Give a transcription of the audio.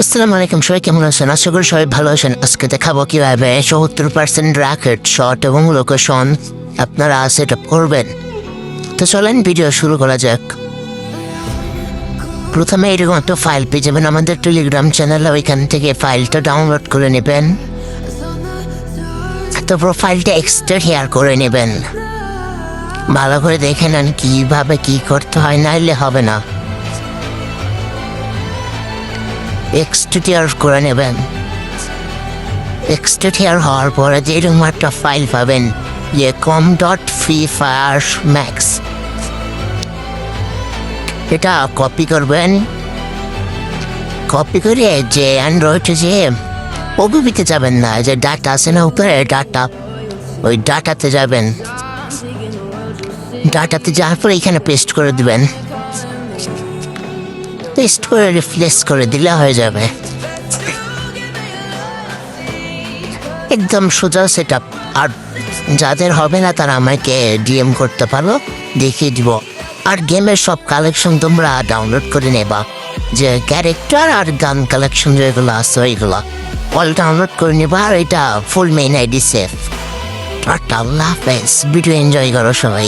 আসসালামু আলাইকুম, সবাই কেমন আছেন? আশা করি সবাই ভালো আছেন। আজকে দেখাবো কীভাবে 70% র্যাকেট শট এবং লোকেশন আপনারা সেট আপ করবেন। তো চলেন ভিডিও শুরু করা যাক। প্রথমে এরকম একটা ফাইল পেয়ে যাবেন আমাদের টেলিগ্রাম চ্যানেলে, ওইখান থেকে ফাইলটা ডাউনলোড করে নেবেন। তারপর ফাইলটা এক্সট্রাক্ট হেয়ার করে নেবেন। ভালো করে দেখে নেন কীভাবে কী করতে হয়, নাইলে হবে না। এক্সট্রাক্ট করে নেবেন। এক্সট্রাক্ট হওয়ার পরে যেরকম একটা ফাইল পাবেন যে com.freefiremax, এটা কপি করবেন। কপি করে যে অ্যান্ড্রয়েডে যে ওবিপিতে যাবেন না, যে ডাটা আছে না উপরে ডাটা, ওই ডাটাতে যাবেন। ডাটাতে যাওয়ার পরে এখানে পেস্ট করে দিবেন। পেস্ট করে রিপ্লেস করে দিলে হয়ে যাবে। একদম সোজা সেট আপ। আর যাদের হবে না তারা আমাকে ডিএম করতে পারো, দেখিয়ে দিব। আর গেমের সব কালেকশন তোমরা ডাউনলোড করে নেবা, যে ক্যারেক্টার আর গান কালেকশন যেগুলো আছে ওইগুলো অল ডাউনলোড করে নেবা। আর এটা ফুল মেইন আইডি সেফ। আর আল্লাহ হাফেজ, ভিডিও এনজয় করো সবাই।